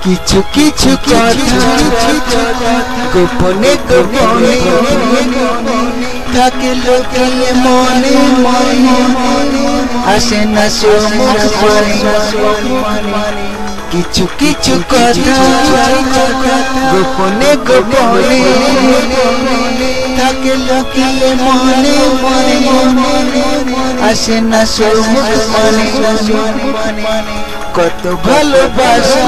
কিছু কিছু কথা গোপনে গোপনে থাকে লোকের মনে মনে আসে না সমুখ পানে কিছু কিছু কথা গোপনে গোপনে থাকে লোকের মনে মনে আসে না সমুখ পানে কত ভালোবাসা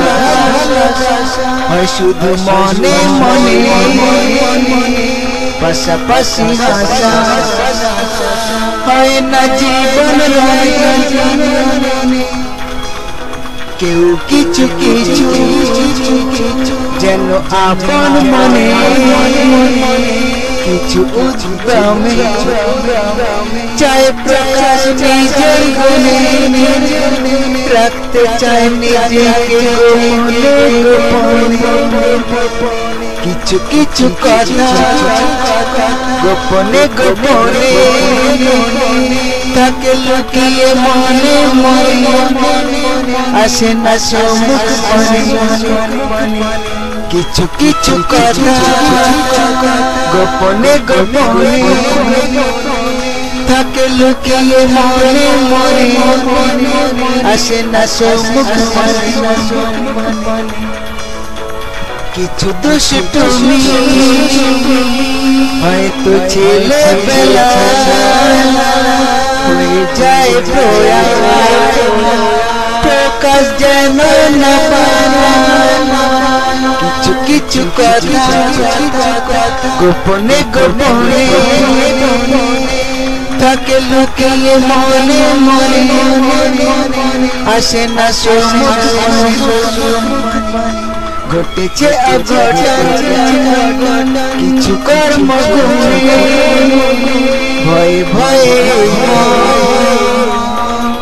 হয় শুধু মনে মনে পাশাপাশি হাসা হয় না জীবন কেউ কিছু কিছু যেন আপন মনে কিছু উদ্যমে চায় প্রকাশ নিজের গুণে রাখতে চায় নিজেকে গোপনে কিছু কিছু কথা গোপনে গোপনে থাকে লুকিয়ে মনে মনে আসে না সম্মুখ পানে কিছু কিছু কথা গোপনে গোপনে থাকে লুকিয়ে মনে মনে আসে না সম্মুখ পানে কিছু দোষ তুমি হয়তো ছেলেবেলা হয়ে যায় প্রকাশ যেন না কিছু কিছু কথা গোপনে গোপনে থাকে লুকিয়ে মনে মনে আসে না সম্মুখ ঘটেছে অঘটন কিছু কর্ম ভয়ে ভয়ে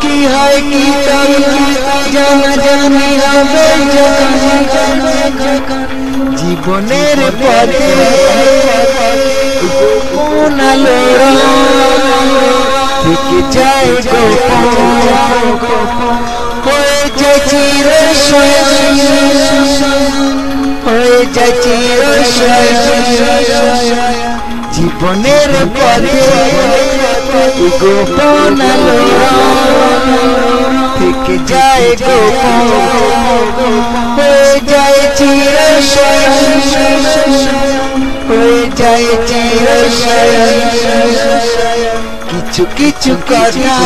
কি হয় কি জানা জানি হবে জীবনের পথে কোন আলো থেকে যায় গোপন হয়ে যায় চিরশয় জীবনের পথে গোপন আলো থেকে যায় গোপন হয়ে যায় চিরশয় হয়ে যায় চিরশয় কিছু কিছু কথা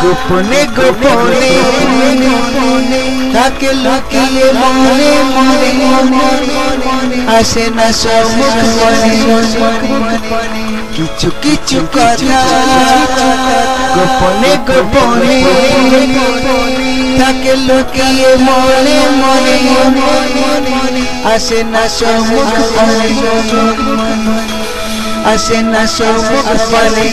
গোপনে গোপনে থাকে লুকিয়ে মনে মনে আসে না সম্মুখ পানে কিছু কিছু কথা গোপনে গোপনে থাকে লুকিয়ে মনে মনে আসে না সম্মুখ পানে আসে না সম্মুখ পানে